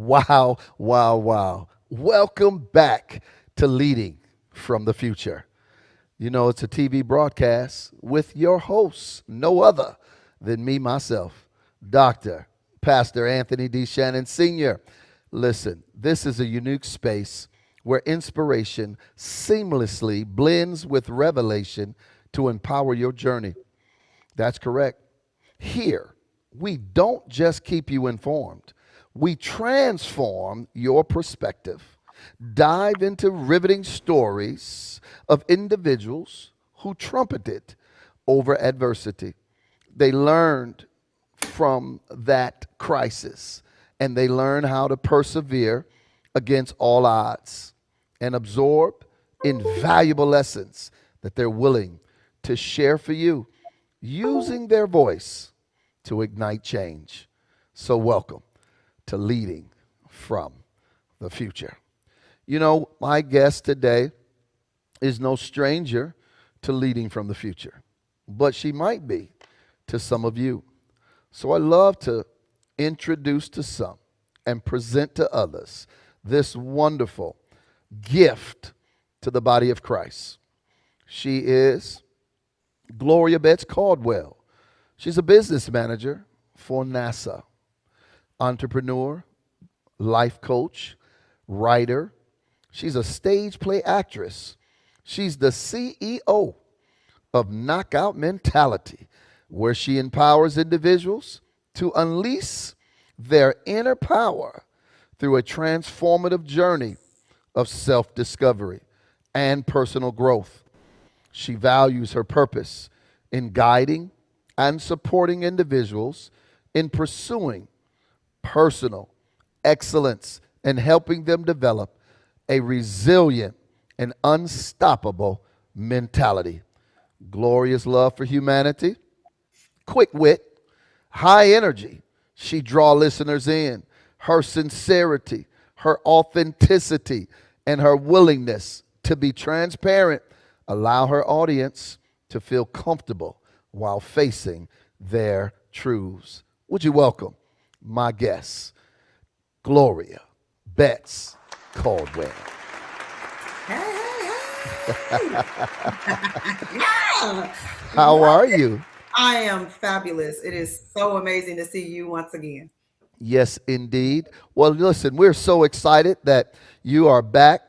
Wow, wow, wow. Welcome back to Leading from the Future. You know, it's a TV broadcast with your host, no other than me, myself, Dr. Pastor Anthony D. Shannon Sr. Listen, this is a unique space where inspiration seamlessly blends with revelation to empower your journey. That's correct. Here, we don't just keep you informed, we transform your perspective. Dive into riveting stories of individuals who trumpeted over adversity. They learned from that crisis and they learn how to persevere against all odds and absorb invaluable lessons that they're willing to share for you using their voice to ignite change. So, welcome to Leading from the Future. You know, my guest today is no stranger to leading from the future, but she might be to some of you. So I love to introduce to some and present to others this wonderful gift to the body of Christ. She is Gloria Caldwell. She's a business manager for NASA, entrepreneur, life coach, writer. She's a stage play actress. She's the CEO of Knockout Mentality, where she empowers individuals to unleash their inner power through a transformative journey of self discovery and personal growth. She values her purpose in guiding and supporting individuals in pursuing personal excellence and helping them develop a resilient and unstoppable mentality. Glorious love for humanity, quick wit, high energy. She draw listeners in. Her sincerity, her authenticity, and her willingness to be transparent allow her audience to feel comfortable while facing their truths. Would you welcome my guest, Gloria Betts Caldwell? Hey, hey, hey. Yeah. How Love are it. you? I am fabulous. It is so amazing to see you once again. Yes, indeed. Well, listen, we're so excited that you are back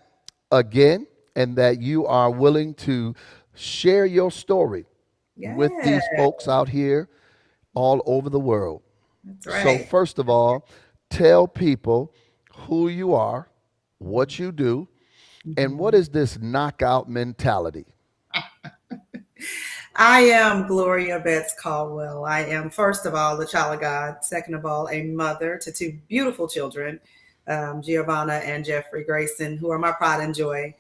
again and that you are willing to share your story with Yeah, these folks out here all over the world. that's So, right. first of all, tell people who you are, what you do, and what Mhm. is this knockout mentality? I am Gloria Betts Caldwell. I am, first of all, the child of God. Second of all, a mother to two beautiful children, Giovanna and Jeffrey Grayson, who are my pride and joy.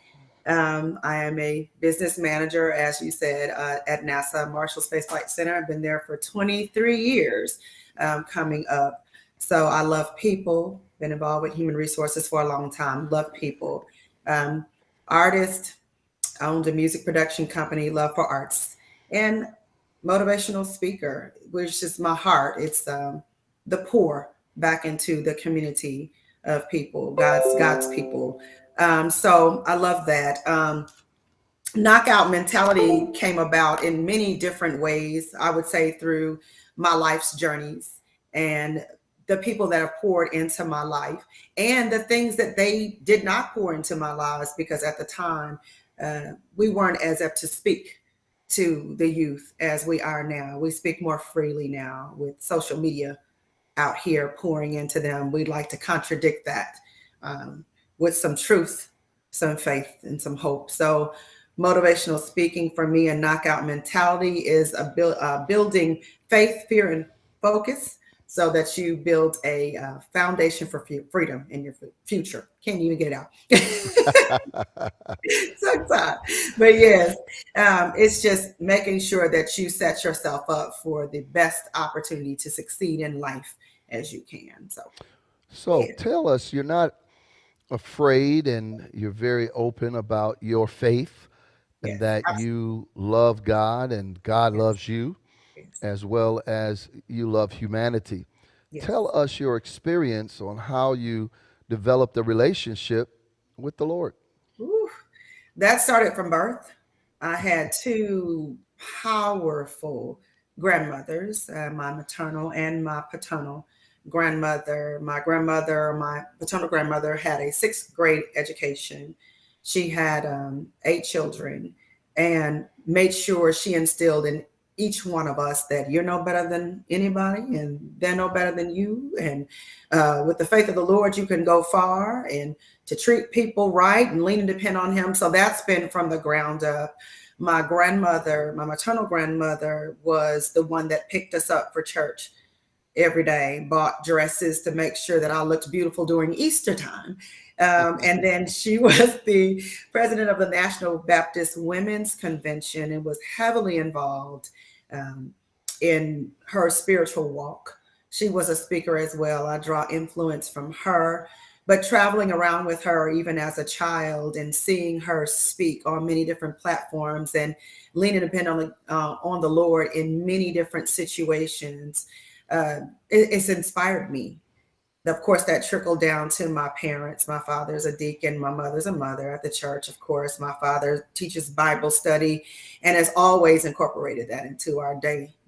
I am a business manager, as you said, at NASA Marshall Space Flight Center. I've been there for 23 years coming up. So I love people, been involved with human resources for a long time, love people. Um, Artist, owned a music production company, Love for Arts, and motivational speaker, which is my heart. It's the poor back into the community of people, God's people. So I love that. Knockout mentality came about in many different ways. I would say through my life's journeys and the people that have poured into my life and the things that they did not pour into my lives because at the time we weren't as apt to speak to the youth as we are now. We speak more freely now with social media out here pouring into them. We'd like to contradict that um, with some truth, some faith, and some hope. So, motivational speaking for me and knockout mentality is building faith, fear, and focus so that you build a foundation for freedom in your future. Can't even get it out. Sometimes. But yes, it's just making sure that you set yourself up for the best opportunity to succeed in life as you can. So, So, yeah, tell us, you're not afraid and you're very open about your faith and yes, that absolutely. you love God and God Yes, loves you yes, as well as you love humanity. yes. Tell us your experience on how you developed a relationship with the Lord? Whew. That started from birth. I had two powerful grandmothers, my maternal and my paternal grandmother. My paternal grandmother, had a sixth grade education. She had 8 children and made sure she instilled in each one of us that you're no better than anybody and they're no better than you. And with the faith of the Lord, you can go far, and to treat people right and lean and depend on Him. So that's been from the ground up. My grandmother, my maternal grandmother, was the one that picked us up for church every day, bought dresses to make sure that I looked beautiful during Easter time. And then she was the president of the National Baptist Women's Convention and was heavily involved um, in her spiritual walk. She was a speaker as well. I draw influence from her. But traveling around with her, even as a child, and seeing her speak on many different platforms and lean and depend on the Lord in many different situations, it's inspired me. Of course, that trickled down to my parents. My father's a deacon, my mother's a mother at the church. Of course, my father teaches Bible study and has always incorporated that into our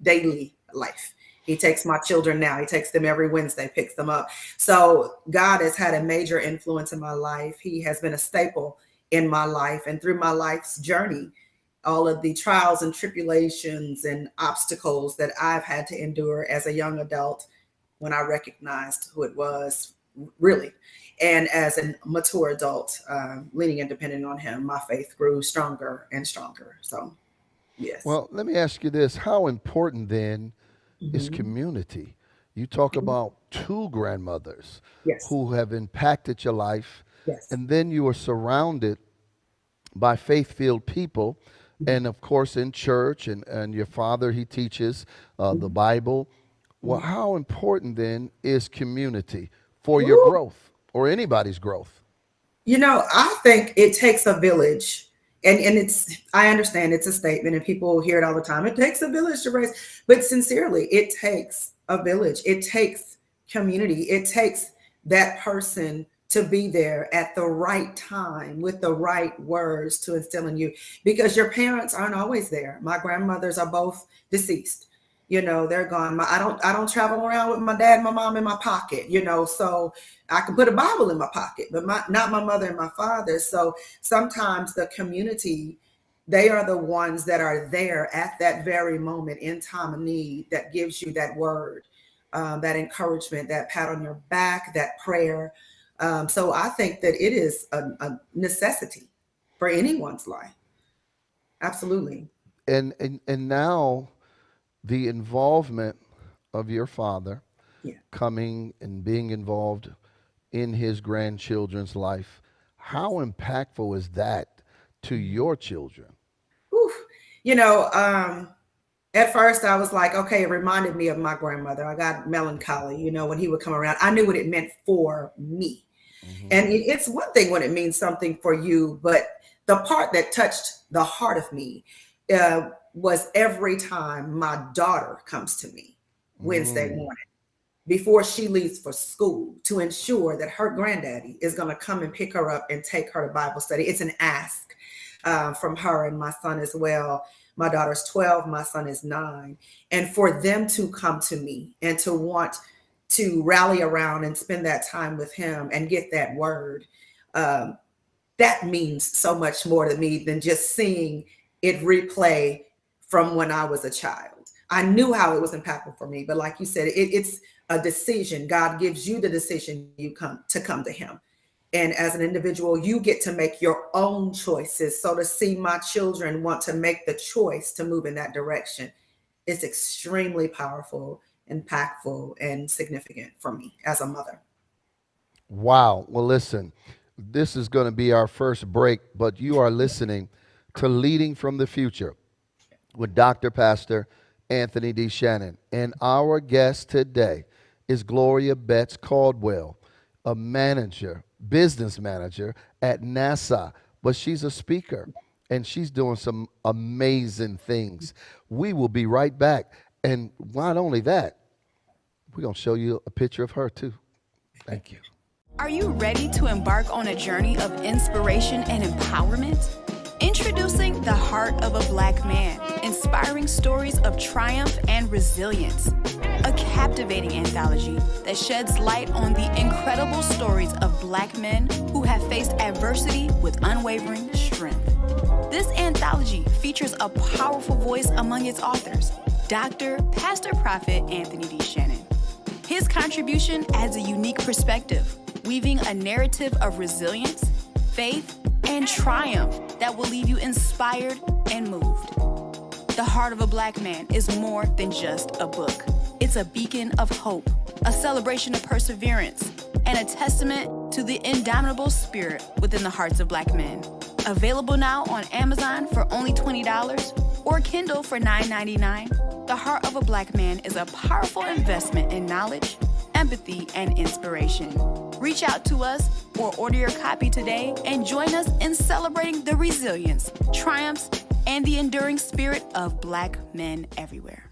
daily life. He takes my children now. He takes them every Wednesday, picks them up. So God has had a major influence in my life. He has been a staple in my life and through my life's journey. All of the trials and tribulations and obstacles that I've had to endure as a young adult, when I recognized who it was, really. And as a mature adult, leaning and depending on Him, my faith grew stronger and stronger. So, yes. Well, let me ask you this. How important then is Mhm. community? You talk about two grandmothers Yes. who have impacted your life, Yes. and then you are surrounded by faith filled people. And of course, in church, and your father, he teaches the Mhm. Bible. Well, Mhm. how important then is community for your Woo. growth or anybody's growth? I think it takes a village. And I understand it's a statement and people hear it all the time. It takes a village to raise, but sincerely, it takes a village. It takes community. It takes that person to be there at the right time with the right words to instill in you, because your parents aren't always there. My grandmothers are both deceased. They're gone. I don't travel around with my dad and my mom in my pocket, so I can put a Bible in my pocket, but not my mother and my father. So sometimes the community, they are the ones that are there at that very moment in time of need that gives you that word, that encouragement, that pat on your back, that prayer. So I think that it is a necessity for anyone's life. Absolutely. And now the involvement of your father Yeah. coming and being involved in his grandchildren's life, how Yes. impactful is that to your children? Whew. You know, um, At first, I was like, okay, it reminded me of my grandmother. I got melancholy, when he would come around. I knew what it meant for me. Hmm. And it's one thing when it means something for you, but the part that touched the heart of me was every time my daughter comes to me Wednesday Mm. morning before she leaves for school to ensure that her granddaddy is going to come and pick her up and take her to Bible study. It's an ask from her and my son as well. My daughter's 12, my son is 9. And for them to come to me and to want to rally around and spend that time with him and get that word, um, that means so much more to me than just seeing it replay from when I was a child. I knew how it was impactful for me, but like you said, it's a decision. God gives you the decision you come to Him. And as an individual, you get to make your own choices. So to see my children want to make the choice to move in that direction is extremely powerful, impactful, and significant for me as a mother. Wow. Well, listen, this is going to be our first break, but you are listening to Leading from the Future with Dr. Pastor Anthony D. Shannon. And our guest today is Gloria Betts Caldwell, a manager, business manager at NASA, but she's a speaker and she's doing some amazing things. We will be right back. And not only that, we're going to show you a picture of her too. Thank you. Are you ready to embark on a journey of inspiration and empowerment? Introducing The Heart of a Black Man, inspiring stories of triumph and resilience. A captivating anthology that sheds light on the incredible stories of Black men who have faced adversity with unwavering strength. This anthology features a powerful voice among its authors, Dr. Pastor Prophet Anthony D. Shannon. His contribution adds a unique perspective, weaving a narrative of resilience, faith, and triumph that will leave you inspired and moved. The Heart of a Black Man is more than just a book. It's a beacon of hope, a celebration of perseverance, and a testament to the indomitable spirit within the hearts of Black men. Available now on Amazon for only $20 or Kindle for $9.99. The Heart of a Black Man is a powerful investment in knowledge, empathy, and inspiration. Reach out to us or order your copy today and join us in celebrating the resilience, triumphs, and the enduring spirit of Black men everywhere.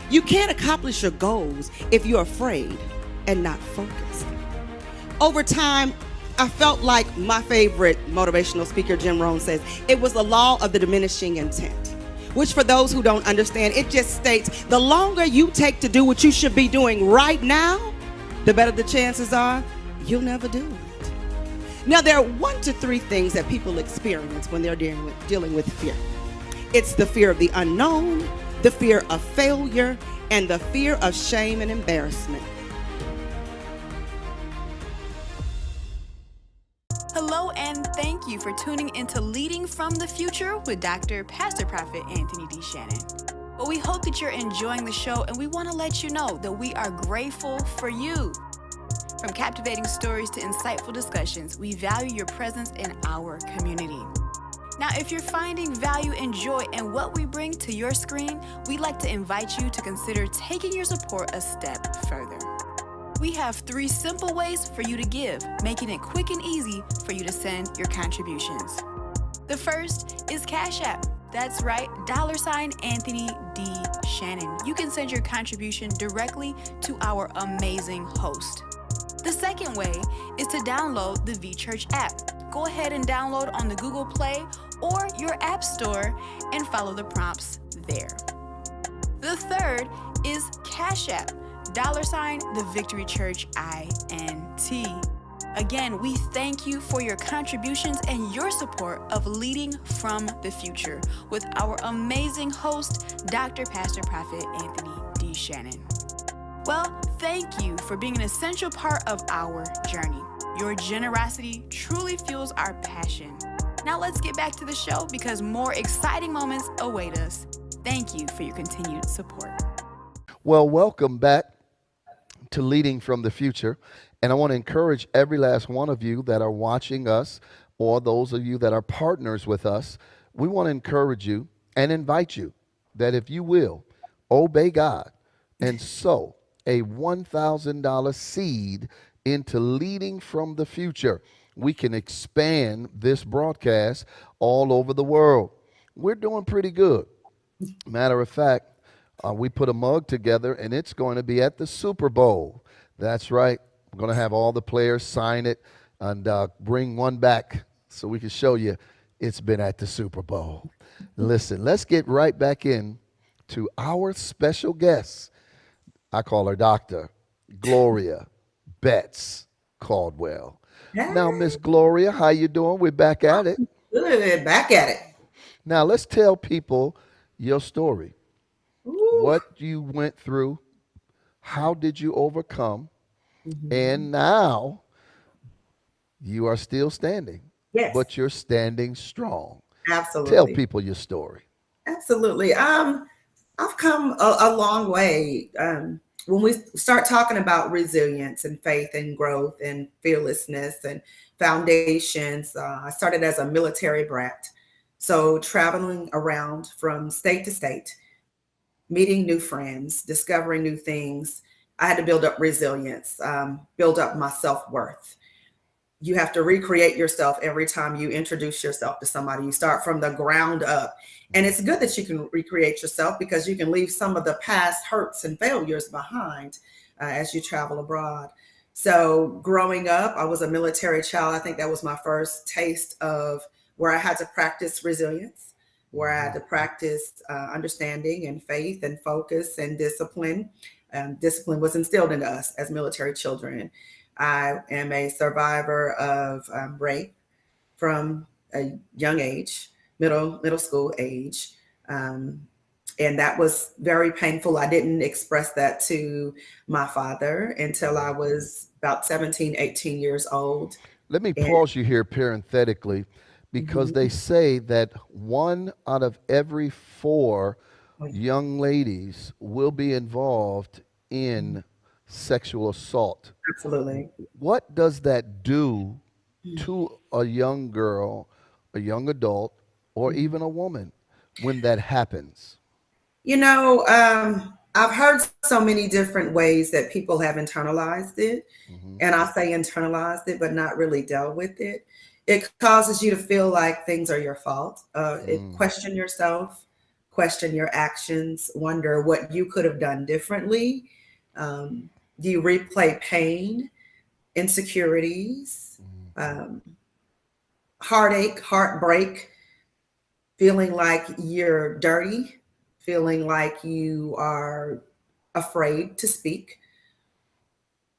You can't accomplish your goals if you're afraid and not focused. Over time, I felt like my favorite motivational speaker, Jim Rohn, says, it was the law of the diminishing intent, which for those who don't understand, it just states the longer you take to do what you should be doing right now, the better the chances are you'll never do it. Now, there are 1 to 3 things that people experience when they're dealing with fear. It's the fear of the unknown, the fear of failure, and the fear of shame and embarrassment. Hello, and thank you for tuning into Leading from the Future with Dr. Pastor Prophet Anthony D. Shannon. Well, we hope that you're enjoying the show, and we want to let you know that we are grateful for you. From captivating stories to insightful discussions, we value your presence in our community. Now, if you're finding value and joy in what we bring to your screen, we'd like to invite you to consider taking your support a step further. We have 3 simple ways for you to give, making it quick and easy for you to send your contributions. The first is Cash App. That's right, $ Anthony D. Shannon. You can send your contribution directly to our amazing host. The second way is to download the VChurch app. Go ahead and download on the Google Play or your App Store and follow the prompts there. The third is Cash App, $ the Victory Church INT. Again, we thank you for your contributions and your support of Leading from the Future with our amazing host, Dr. Pastor Prophet Anthony D. Shannon. Well, thank you for being an essential part of our journey. Your generosity truly fuels our passion. Now let's get back to the show because more exciting moments await us. Thank you for your continued support. Well, welcome back to Leading from the Future. And I want to encourage every last one of you that are watching us or those of you that are partners with us, we want to encourage you and invite you that if you will, obey God and sow a $1,000 seed into Leading from the Future. We can expand this broadcast all over the world. We're doing pretty good. Matter of fact, we put a mug together, and it's going to be at the Super Bowl. That's right. We're going to have all the players sign it and bring one back so we can show you it's been at the Super Bowl. Listen, let's get right back in to our special guest. I call her Dr. Gloria Betts Caldwell. Hey. Now, Miss Gloria, how you doing? We're back at it. Good, back at it. Now, let's tell people your story. Ooh. What you went through, how did you overcome, and now you are still standing, Yes. but you're standing strong. Absolutely. Tell people your story. Absolutely. I've come a long way. When we start talking about resilience and faith and growth and fearlessness and foundations, I started as a military brat. So traveling around from state to state, meeting new friends, discovering new things. I had to build up resilience, build up my self-worth. You have to recreate yourself every time you introduce yourself to somebody. You start from the ground up. And it's good that you can recreate yourself because you can leave some of the past hurts and failures behind. as you travel abroad. So growing up, I was a military child. I think that was my first taste of where I had to practice resilience, where I had to practice understanding and faith and focus and discipline. Discipline was instilled into us as military children. I am a survivor of rape from a young age, middle school age. And that was very painful. I didn't express that to my father until I was about 17, 18 years old. Let me And pause you here parenthetically because they say that 1 out of every 4 young ladies will be involved in sexual assault. absolutely. What does that do to a young girl, a young adult, or even a woman when that happens? I've heard so many different ways that people have internalized it. Hmm. And I say internalized it, but not really dealt with it. It causes you to feel like things are your fault. It question yourself, question your actions, wonder what you could have done differently. Do you replay pain, insecurities, um, heartache, heartbreak, feeling like you're dirty, feeling like you are afraid to speak?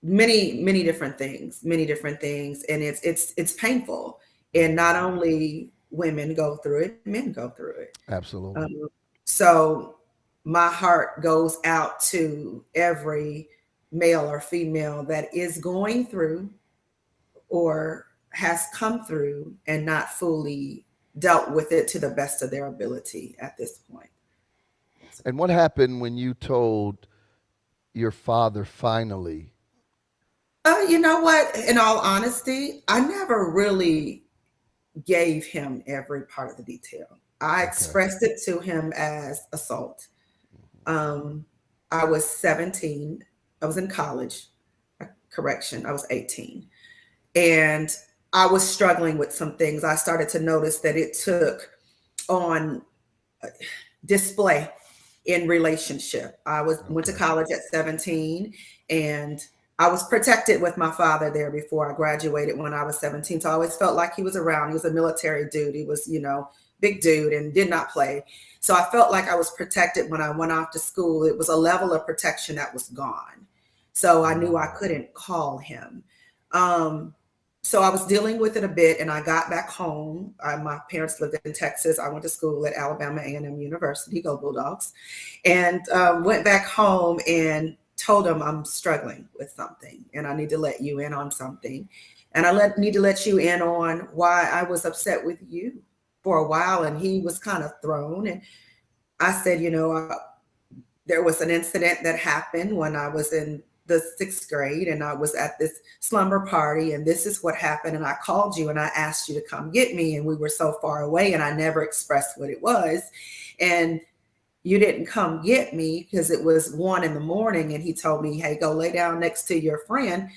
Many different things, and it's painful. And not only women go through it, men go through it. Absolutely. Um, so my heart goes out to every male or female that is going through or has come through and not fully dealt with it to the best of their ability at this point. And what happened when you told your father finally? You know what? In all honesty, I never really gave him every part of the detail. I Okay. expressed it to him as assault. Um, I was 17. I was in college. Correction, I was 18. And I was struggling with some things. I started to notice that it took on display in relationship. I went to Okay. college at 17, and I was protected with my father there before I graduated when I was 17. So I always felt like he was around. He was a military dude. He was, big dude and did not play. So I felt like I was protected when I went off to school. It was a level of protection that was gone. So I knew I couldn't call him. Um, so I was dealing with it a bit, and I got back home. My parents lived in Texas. I went to school at Alabama A&M University, go Bulldogs, and went back home and told him I'm struggling with something and I need to let you in on something. And need to let you in on why I was upset with you for a while. And he was kind of thrown. And I said, there was an incident that happened when I was in the 6th grade and I was at this slumber party, and this is what happened. And I called you and I asked you to come get me. And we were so far away and I never expressed what it was. And you didn't come get me because it was 1 a.m. and he told me, hey, go lay down next to your friend.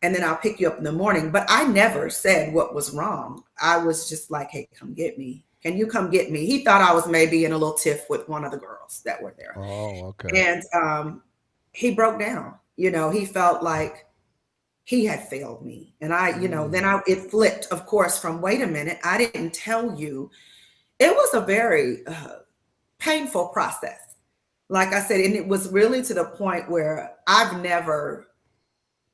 And then I'll pick you up in the morning. But I never said what was wrong. I was just like, hey, come get me. Can you come get me? He thought I was maybe in a little tiff with one of the girls that were there. Oh, okay. And he broke down. He felt like he had failed me. And then it flipped, of course, from wait a minute, I didn't tell you. It was a very painful process. Like I said, and it was really to the point where I've never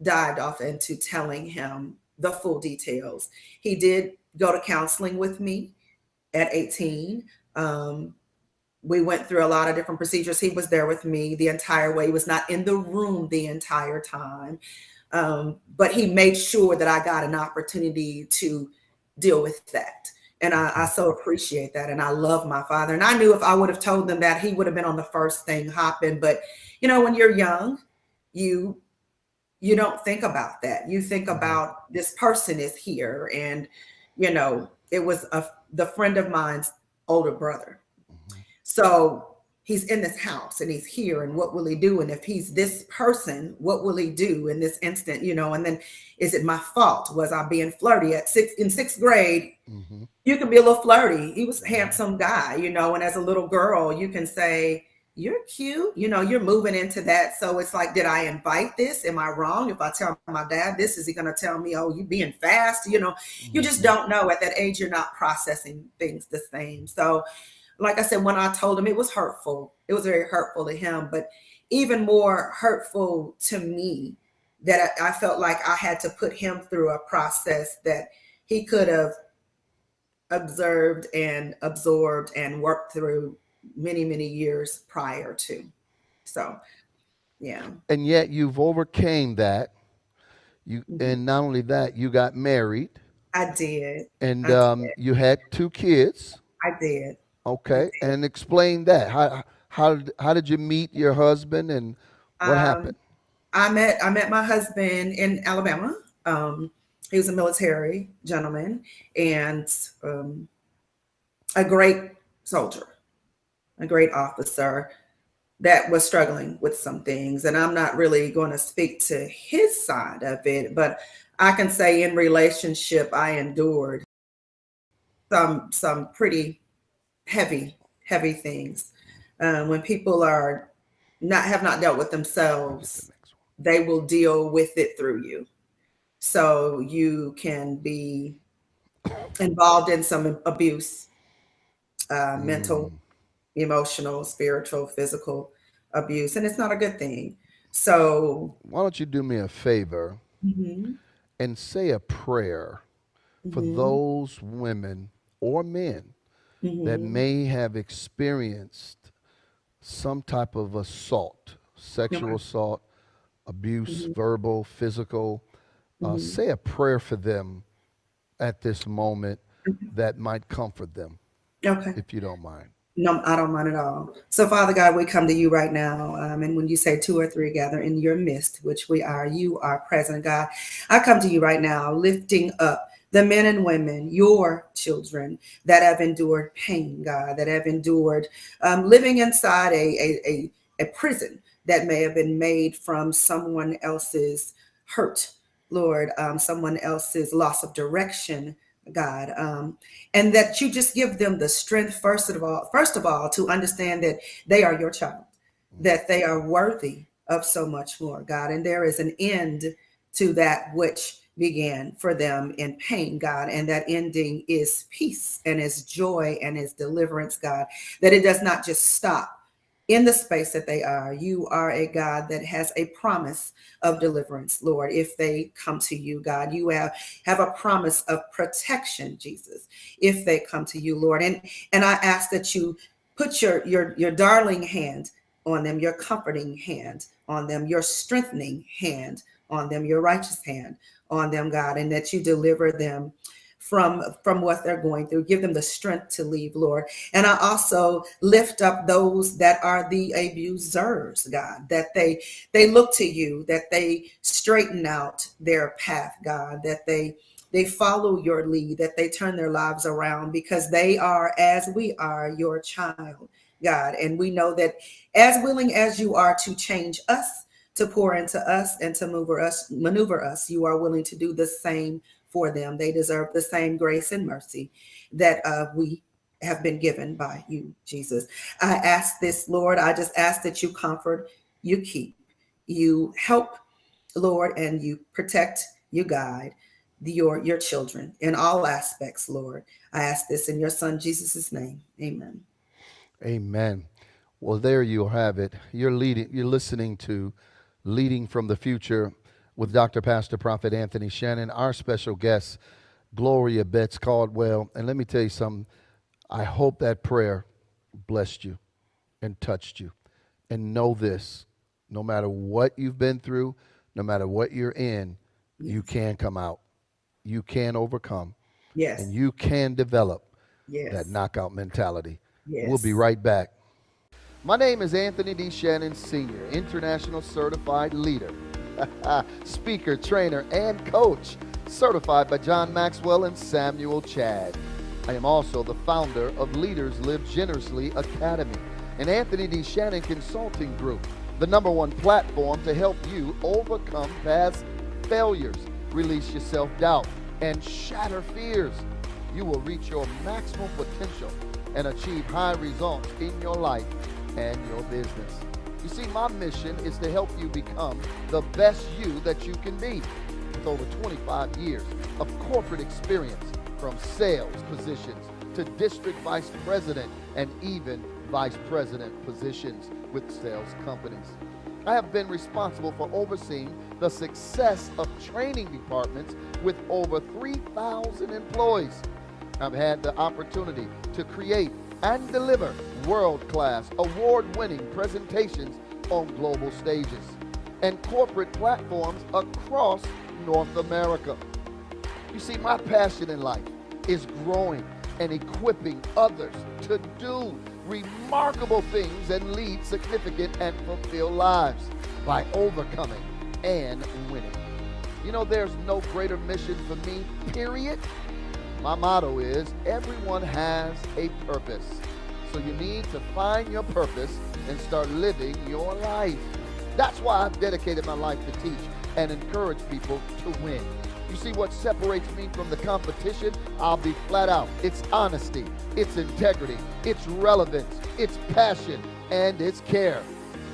dived off into telling him the full details. He did go to counseling with me at 18. We went through a lot of different procedures. He was there with me the entire way. He was not in the room the entire time. But he made sure that I got an opportunity to deal with that. And I so appreciate that. And I love my father. And I knew if I would have told them that, he would have been on the first thing hopping. But, when you're young, you don't think about that. You think about this person is here. And, it was the friend of mine's older brother. So he's in this house and he's here, and what will he do? And if he's this person, what will he do in this instant? And then, is it my fault? Was I being flirty in 6th grade? You can be a little flirty. He was a handsome guy, and as a little girl, you can say, you're cute. You're moving into that. So it's like, did I invite this? Am I wrong? If I tell my dad this, is he going to tell me, oh, you being fast? You just don't know. At that age, you're not processing things the same. So like I said, when I told him, it was hurtful. It was very hurtful to him, but even more hurtful to me, that I felt like I had to put him through a process that he could have observed and absorbed and worked through many, many years prior to. So, yeah. And yet you've overcame that. And not only that, you got married. I did. And I did. you had 2 kids. I did. Okay, and explain that. How did you meet your husband, and what happened? I met my husband in Alabama. He was a military gentleman and a great soldier, a great officer that was struggling with some things. And I'm not really going to speak to his side of it, but I can say in relationship, I endured some pretty heavy things. When people have not dealt with themselves, they will deal with it through you. So you can be involved in some abuse, mental, emotional, spiritual, physical abuse, and it's not a good thing. So Why don't you do me a favor and say a prayer for those women or men that may have experienced some type of assault, sexual assault, abuse, verbal, physical. Say a prayer for them at this moment that might comfort them, okay. if you don't mind. No, I don't mind at all. So, Father God, we come to you right now. And when you say 2 or 3 gather in your midst, which we are, you are present, God. I come to you right now, lifting up the men and women, your children that have endured pain, God, that have endured living inside a prison that may have been made from someone else's hurt, Lord, someone else's loss of direction, God, and that you just give them the strength, first of all, to understand that they are your child, that they are worthy of so much more, God, and there is an end to that which began for them in pain, God, and that ending is peace and is joy and is deliverance, God, that it does not just stop in the space that they are. You are a God that has a promise of deliverance, Lord, if they come to you, God. You have a promise of protection, Jesus, if they come to you, Lord. And I ask that you put your darling hand on them, your comforting hand on them, your strengthening hand on them, your righteous hand on them, God, and that you deliver them from what they're going through. Give them the strength to leave, Lord. And I also lift up those that are the abusers, God, that they look to you, that they straighten out their path, God, that they follow your lead, that they turn their lives around, because they are, as we are, your child, God. And we know that as willing as you are to change us, to pour into us and to maneuver us, you are willing to do the same for them. They deserve the same grace and mercy that we have been given by you, Jesus. I ask this, Lord. I just ask that you comfort, you keep, you help, Lord, and you protect, you guide your children in all aspects, Lord. I ask this in your son, Jesus' name. Amen. Amen. Well, there you have it. You're listening to Leading from the Future with Dr. Pastor Prophet Anthony Shannon, our special guest, Gloria Betts Caldwell. And let me tell you something. I hope that prayer blessed you and touched you. And know this, no matter what you've been through, no matter what you're in, you can come out. You can overcome. Yes. And you can develop that knockout mentality. Yes. We'll be right back. My name is Anthony D. Shannon Sr., International Certified Leader, speaker, trainer, and coach, certified by John Maxwell and Samuel Chad. I am also the founder of Leaders Live Generously Academy, an Anthony D. Shannon consulting group, the #1 platform to help you overcome past failures, release your self-doubt, and shatter fears. You will reach your maximum potential and achieve high results in your life and your business. You see, my mission is to help you become the best you that you can be. With over 25 years of corporate experience, from sales positions to district vice president and even vice president positions with sales companies. I have been responsible for overseeing the success of training departments with over 3,000 employees. I've had the opportunity to create and deliver world-class, award-winning presentations on global stages and corporate platforms across North America. You see, my passion in life is growing and equipping others to do remarkable things and lead significant and fulfilled lives by overcoming and winning. You know, there's no greater mission for me, period. My motto is, everyone has a purpose. So you need to find your purpose and start living your life. That's why I've dedicated my life to teach and encourage people to win. You see, what separates me from the competition? I'll be flat out. It's honesty, it's integrity, it's relevance, it's passion, and it's care.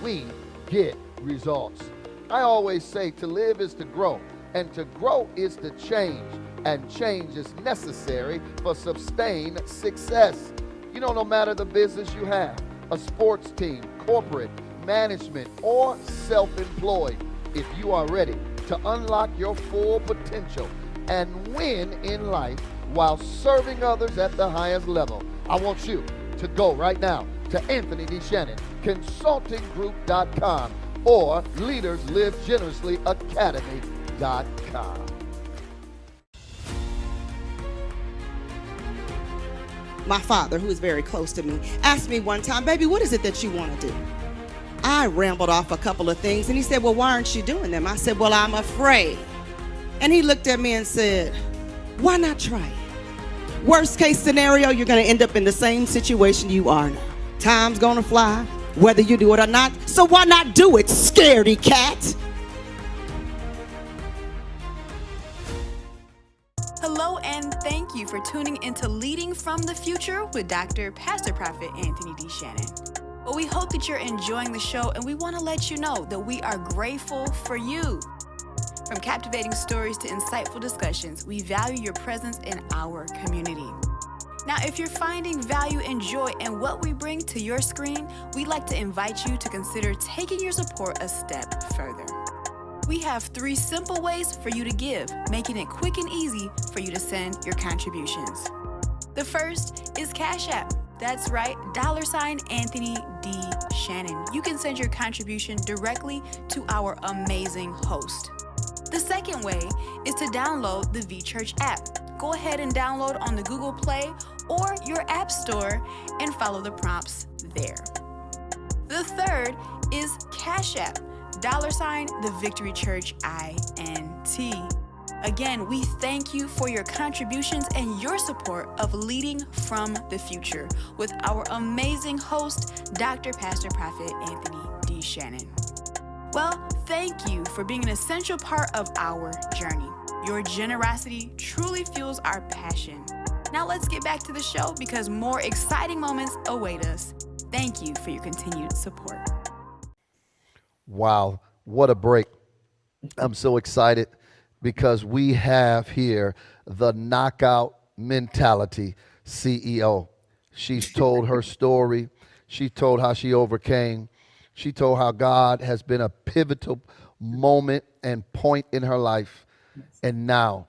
We get results. I always say to live is to grow, and to grow is to change, and change is necessary for sustained success. You know, no matter the business you have, a sports team, corporate, management, or self-employed, if you are ready to unlock your full potential and win in life while serving others at the highest level, I want you to go right now to Anthony D. Shannon Consultinggroup.com or LeadersLiveGenerouslyAcademy.com. My father, who is very close to me, asked me one time, baby, what is it that you want to do? I rambled off a couple of things, and he said, well, why aren't you doing them? I said, well, I'm afraid. And he looked at me and said, why not try it? Worst case scenario, you're going to end up in the same situation you are now. Time's going to fly, whether you do it or not. So why not do it, scaredy cat? Hello, and thank you for tuning into Leading from the Future with Dr. Pastor Prophet Anthony D. Shannon. Well, we hope that you're enjoying the show, and we want to let you know that we are grateful for you. From captivating stories to insightful discussions, we value your presence in our community. Now, if you're finding value and joy in what we bring to your screen, we'd like to invite you to consider taking your support a step further. We have 3 simple ways for you to give, making it quick and easy for you to send your contributions. The first is Cash App. That's right, $Anthony D. Shannon. You can send your contribution directly to our amazing host. The second way is to download the VChurch app. Go ahead and download on the Google Play or your App Store and follow the prompts there. The third is Cash App, $the Victory Church INT. Again, we thank you for your contributions and your support of Leading from the Future with our amazing host, Dr. Pastor Prophet Anthony D. Shannon. Well, thank you for being an essential part of our journey. Your generosity truly fuels our passion. Now let's get back to the show because more exciting moments await us. Thank you for your continued support. Wow, what a break. I'm so excited because we have here the Knockout Mentality CEO. She's told her story. She told how she overcame. She told how God has been a pivotal moment and point in her life. And now,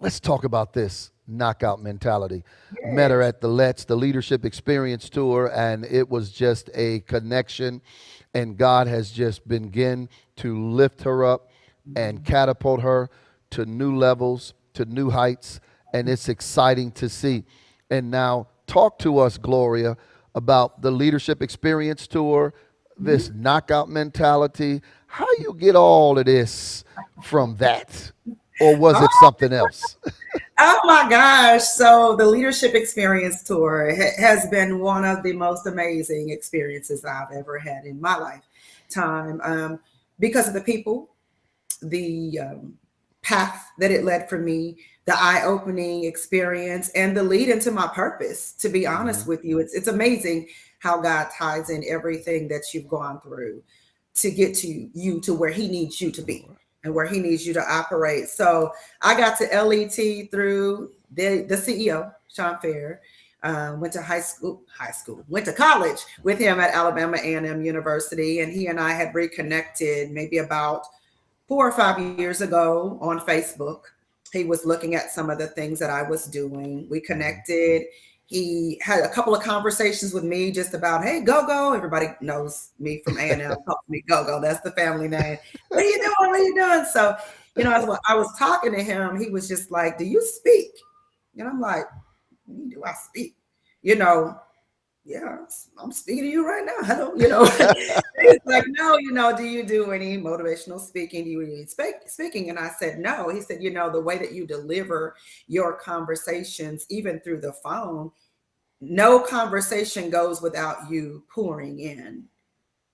let's talk about this knockout mentality. Yes. Met her at the Leadership Experience Tour, and it was just a connection. And God has just begun to lift her up and catapult her to new levels, to new heights, and it's exciting to see. And now, talk to us, Gloria, about the Leadership Experience Tour, this knockout mentality. How you get all of this from that? Or was it something else? Oh my gosh. So the Leadership Experience Tour has been one of the most amazing experiences I've ever had in my lifetime, because of the people, the path that it led for me, the eye-opening experience, and the lead into my purpose. To be honest with you, it's amazing how God ties in everything that you've gone through to get to you to where He needs you to be and where He needs you to operate. So I got to LET through the CEO, Sean Fair. Went to college with him at Alabama A&M University, and he and I had reconnected maybe about 4 or 5 years ago on Facebook. He was looking at some of the things that I was doing. We connected. He had a couple of conversations with me just about, hey, go. Everybody knows me from A&M. Calls me Go. That's the family name. What are you doing? What are you doing? So, as I was talking to him, he was just like, do you speak? And I'm like, do I speak? Yeah, I'm speaking to you right now. Hello, It's like, no, do you do any motivational speaking? Do you any speaking? And I said, no. He said, the way that you deliver your conversations, even through the phone, no conversation goes without you pouring in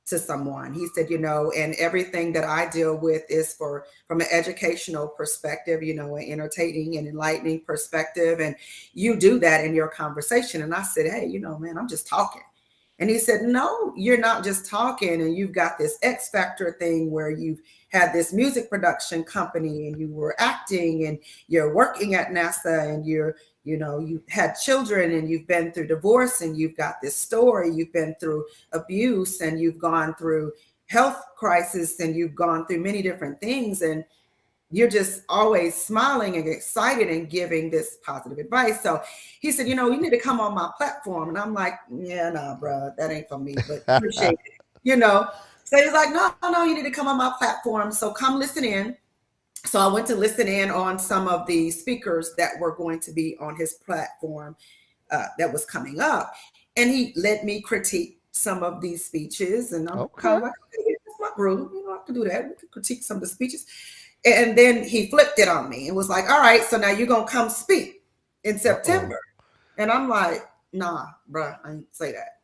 to someone. He said, and everything that I deal with is from an educational perspective, an entertaining and enlightening perspective. And you do that in your conversation. And I said, hey, man, I'm just talking. And he said, no, you're not just talking. And you've got this X Factor thing where you've had this music production company and you were acting and you're working at NASA and you had children and you've been through divorce and you've got this story, you've been through abuse and you've gone through health crisis and you've gone through many different things. And you're just always smiling and excited and giving this positive advice. So he said, you need to come on my platform. And I'm like, yeah, nah, bro, that ain't for me, but appreciate it, So he's like, no, you need to come on my platform. So come listen in. So I went to listen in on some of the speakers that were going to be on his platform that was coming up. And he let me critique some of these speeches. And I'm kind of like, okay, that's my groove. I can do that. We can critique some of the speeches. And then he flipped it on me and was like, all right, so now you're going to come speak in September. And I'm like, nah, bro, I didn't say that.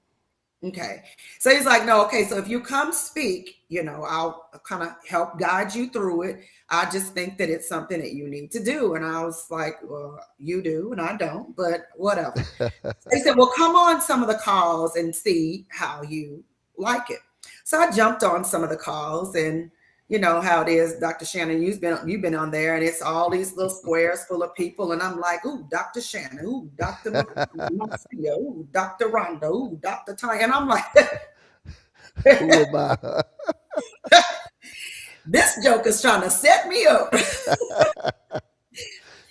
Okay. So he's like, no, okay. So if you come speak, I'll kind of help guide you through it. I just think that it's something that you need to do. And I was like, well, you do, and I don't, but whatever. So he said, well, come on some of the calls and see how you like it. So I jumped on some of the calls, and you know how it is, Dr. Shannon, you've been on there, and it's all these little squares full of people. And I'm like, ooh, Dr. Shannon, ooh, Dr. Marcia, ooh, Dr. Rhonda, ooh, Dr. Ty. And I'm like, who am I? This joker's trying to set me up.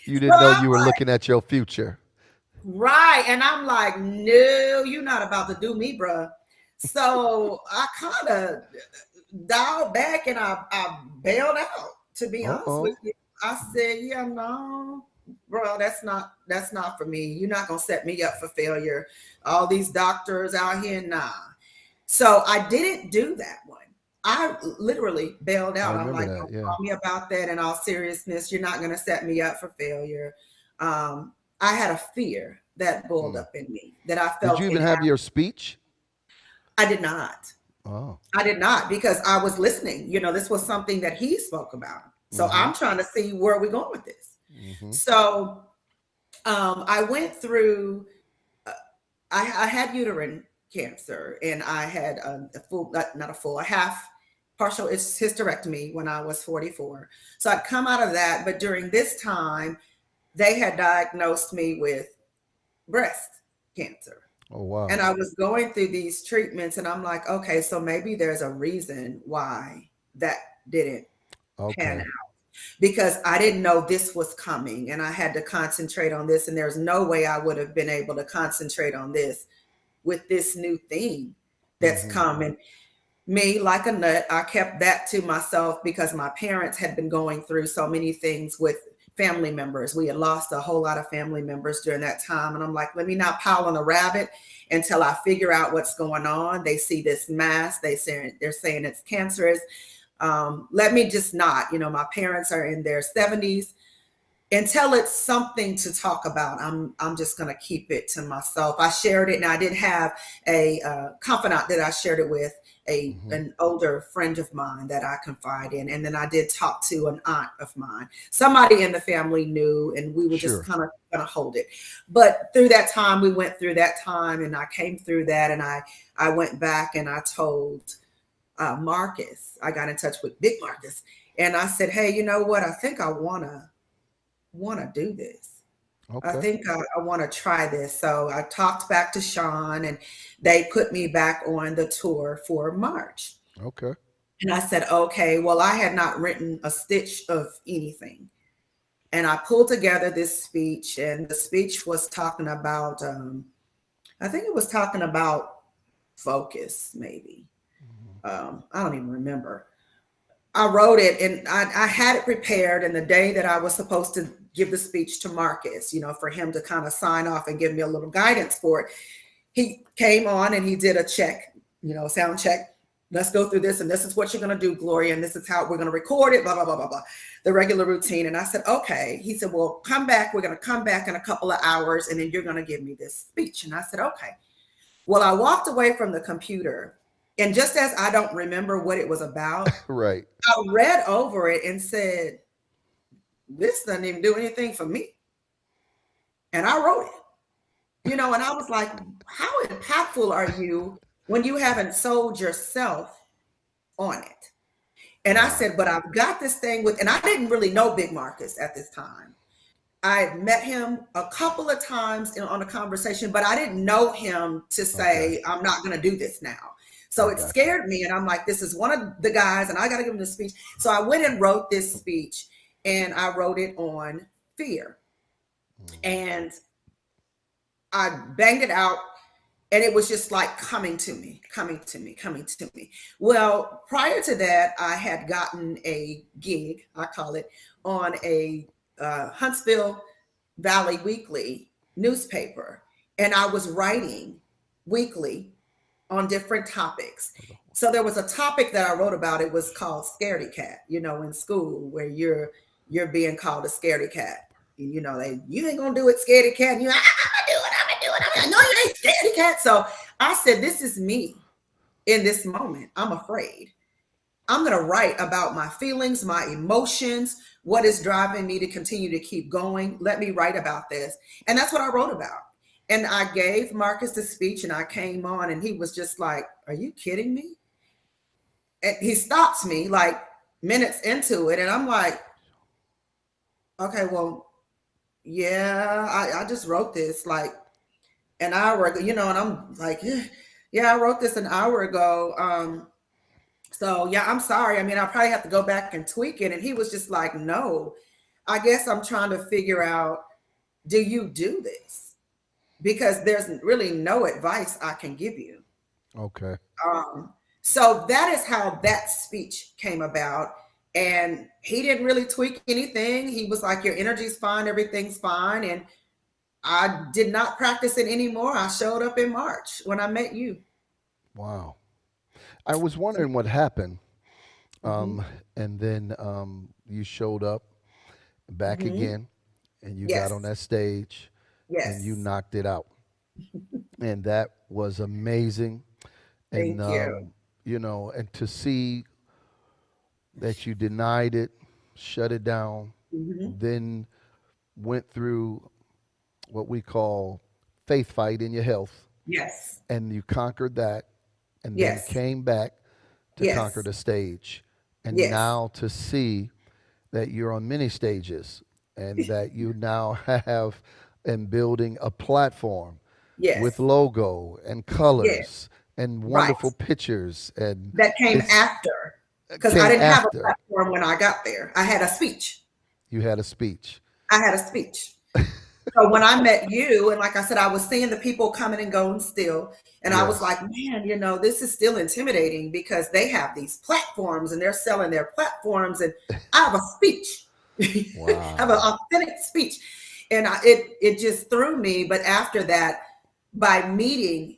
You didn't know you were looking at your future. Right. And I'm like, no, you're not about to do me, bruh. So I kind of dialed back and I bailed out, to be honest with you. I said, yeah, no, bro, that's not for me. You're not going to set me up for failure. All these doctors out here, nah. So I didn't do that one. I literally bailed out. I'm like, don't call me about that. In all seriousness, you're not going to set me up for failure. I had a fear that boiled up in me that I felt. Did you even have your speech? I did not. Oh. I did not, because I was listening. You know, this was something that he spoke about. So I'm trying to see where we're going with this. So I went through, I had uterine cancer, and I had a half partial hysterectomy when I was 44. So I'd come out of that. But during this time, they had diagnosed me with breast cancer. Oh, wow. And I was going through these treatments, and I'm like, okay, so maybe there's a reason why that didn't pan out, because I didn't know this was coming, and I had to concentrate on this. And there's no way I would have been able to concentrate on this with this new thing that's coming. Me, like a nut, I kept that to myself, because my parents had been going through so many things with family members. We had lost a whole lot of family members during that time. And I'm like, let me not pile on a rabbit until I figure out what's going on. They see this mass, they're saying it's cancerous. Let me just not, my parents are in their 70s. Until it's something to talk about, I'm just going to keep it to myself. I shared it, and I did have a confidant that I shared it with. Hmm. an older friend of mine that I confide in, and then I did talk to an aunt of mine. Somebody in the family knew, and we were just Sure. kind of gonna hold it. But through that time, we went through that time, and I came through that, and I went back and I told Marcus. I got in touch with Big Marcus, and I said, "Hey, you know what? I think I wanna do this. I Okay. think I want to try this." So I talked back to Sean, and they put me back on the tour for March. Okay. And I said, okay, well, I had not written a stitch of anything. And I pulled together this speech, and the speech was talking about, I think it was talking about focus, maybe. Mhm. I don't even remember. I wrote it, and I had it prepared. And the day that I was supposed to give the speech to Marcus, for him to kind of sign off and give me a little guidance for it, he came on and he did a check, sound check. Let's go through this, and this is what you're going to do, Gloria, and this is how we're going to record it, blah, blah, blah, blah, blah, the regular routine. And I said, okay. He said, well, come back. We're going to come back in a couple of hours, and then you're going to give me this speech. And I said, okay. Well, I walked away from the computer, and just as I don't remember what it was about, Right. I read over it and said, this doesn't even do anything for me. And I wrote it, and I was like, how impactful are you when you haven't sold yourself on it? And I Wow. said, but I've got this thing and I didn't really know Big Marcus at this time. I met him a couple of times on a conversation, but I didn't know him to Okay. say, I'm not going to do this now. So I it got you. scared me. And I'm like, this is one of the guys, and I got to give him the speech. So I went and wrote this speech, and I wrote it on fear. Mhm. And I banged it out, and it was just like coming to me, coming to me, coming to me. Well, prior to that, I had gotten a gig, I call it, on a Huntsville Valley Weekly newspaper, and I was writing weekly on different topics. So there was a topic that I wrote about. It was called scaredy cat. In school where you're being called a scaredy cat. You ain't gonna do it, scaredy cat. And I'm gonna do it. I'm gonna do it. I'm gonna, no, you ain't scaredy cat. So I said, this is me in this moment. I'm afraid. I'm going to write about my feelings, my emotions, what is driving me to continue to keep going. Let me write about this. And that's what I wrote about. And I gave Marcus the speech, and I came on, and he was just like, are you kidding me? And he stops me like minutes into it. And I'm like, okay, well, yeah, I just wrote this like an hour ago, and I'm like, yeah, I wrote this an hour ago. So yeah, I'm sorry. I mean, I'll probably have to go back and tweak it. And he was just like, no, I guess I'm trying to figure out, do you do this? Because there's really no advice I can give you. Okay. Um, so that is how that speech came about. And he didn't really tweak anything. He was like, your energy's fine, everything's fine. And I did not practice it anymore. I showed up in March when I met you. Wow. I was wondering what happened. Hmm. And then you showed up back Hmm. again, and you got on Yes. that stage and you Yes. knocked it out. And that was amazing. And, Thank you. and to see that you denied it, shut it down, Hmm. then went through what we call faith fight in your health, Yes. and you conquered that, and then Yes. came back to conquer Yes. the stage. And Yes. now to see that you're on many stages and that you now have and building a platform with Yes. logo and Yes. colors and Right. wonderful pictures, and That came it's after, because I came didn't have a after platform when I got there. I had a speech. you had a speech. I had a speech. So when I met you, and like I said, I was seeing the people coming and going still. And I was like, Yes. man, this is still intimidating because they have these platforms and they're selling their platforms. And I have a speech. I have an Wow. authentic speech. And it just threw me. But after that, by meeting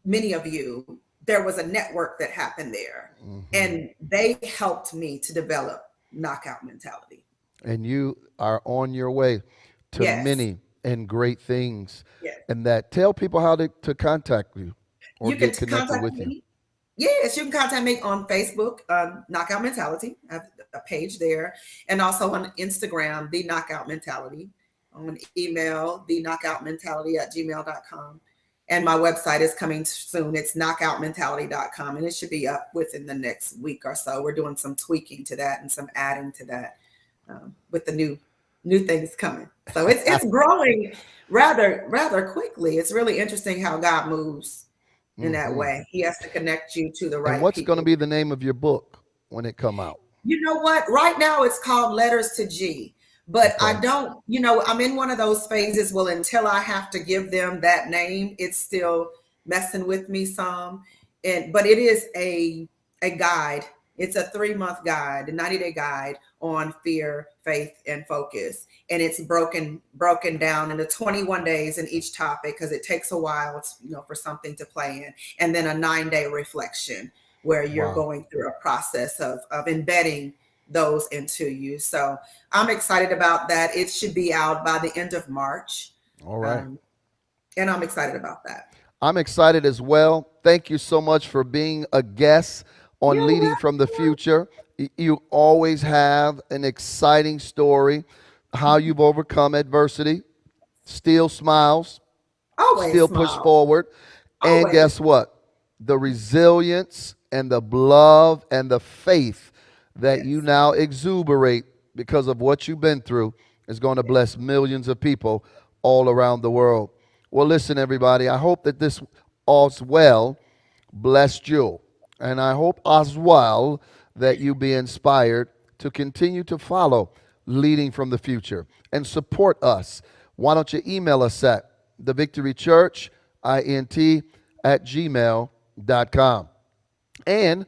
many of you, there was a network that happened there. Hmm. And they helped me to develop knockout mentality. And you are on your way to Yes. many and great things. Yes. And that tell people how to contact you or You can get connected contact with you. me Yes, you can contact me on Facebook, Knockout Mentality. I have a page there. And also on Instagram, The Knockout Mentality. On email, theknockoutmentality@gmail.com. And my website is coming soon. It's knockoutmentality.com. And it should be up within the next week or so. We're doing some tweaking to that and some adding to that with the new things coming. So it's growing rather quickly. It's really interesting how God moves in that way. He has to connect you to the right And what's people. going to be the name of your book when it come out? You know what? Right now it's called Letters to G. But Okay. I don't, I'm in one of those phases. Well, until I have to give them that name, it's still messing with me some. But it is a guide. It's a 3-month guide, a 90-day guide on fear, faith, and focus. And it's broken down into 21 days in each topic because it takes a while, for something to play in. And then a 9-day reflection where you're Wow. going through a process of embedding those into you. So I'm excited about that. It should be out by the end of March. All right. And I'm excited about that. I'm excited as well. Thank you so much for being a guest on You're Leading from the Future. You always have an exciting story, how you've overcome adversity, still smiles, Always still smile. push forward. And Always. guess what? The resilience and the love and the faith that you now exuberate because of what you've been through is going to bless millions of people all around the world. Well, listen, everybody, I hope that this as well blessed you. And I hope as well that you be inspired to continue to follow Leading from the Future and support us. Why don't you email us at thevictorychurchint@gmail.com. And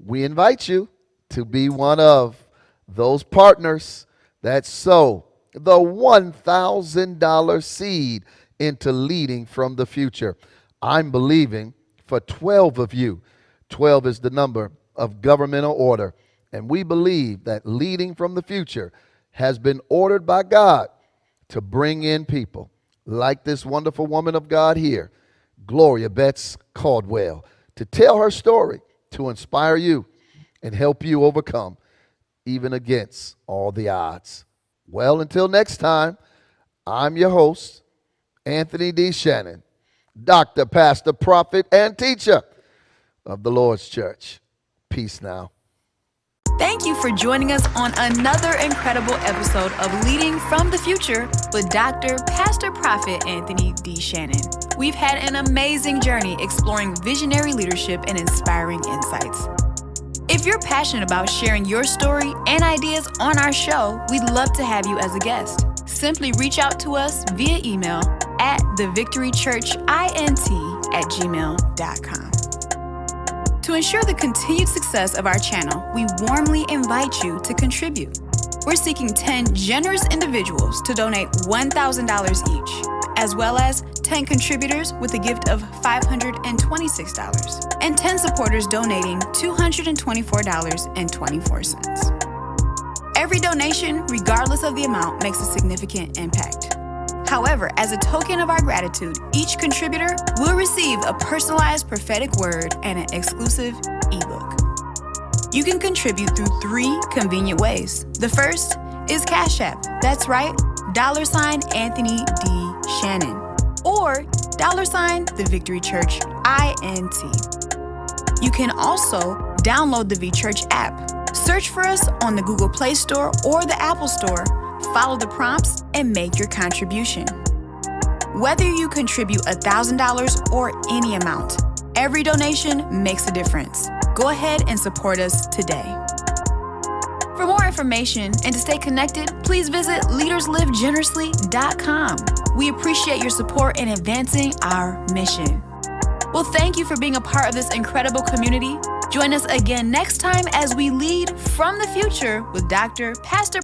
we invite you to be one of those partners that sow the $1,000 seed into Leading from the Future. I'm believing for 12 of you. 12 is the number of governmental order. And we believe that Leading from the Future has been ordered by God to bring in people like this wonderful woman of God here, Gloria Caldwell, to tell her story, to inspire you and help you overcome even against all the odds. Well, until next time, I'm your host, Anthony D. Shannon, Dr., Pastor, Prophet, and Teacher of the Lord's Church. Peace now. Thank you for joining us on another incredible episode of Leading from the Future with Dr., Pastor, Prophet Anthony D. Shannon. We've had an amazing journey exploring visionary leadership and inspiring insights. If you're passionate about sharing your story and ideas on our show, we'd love to have you as a guest. Simply reach out to us via email at thevictorychurchint@gmail.com. To ensure the continued success of our channel, we warmly invite you to contribute. We're seeking 10 generous individuals to donate $1,000 each, as well as 10 contributors with a gift of $526, and 10 supporters donating $224.24. Every donation, regardless of the amount, makes a significant impact. However, as a token of our gratitude, each contributor will receive a personalized prophetic word and an exclusive ebook. You can contribute through 3 convenient ways. The first is Cash App. That's right, $ Anthony D. Shannon. Or $ The Victory Church INT. You can also download the V Church app. Search for us on the Google Play Store or the Apple Store. Follow the prompts and make your contribution. Whether you contribute $1,000 or any amount, every donation makes a difference. Go ahead and support us today. For more information and to stay connected, please visit leaderslivegenerously.com. We appreciate your support in advancing our mission. Well, thank you for being a part of this incredible community. Join us again next time as we lead from the future with Dr., Pastor,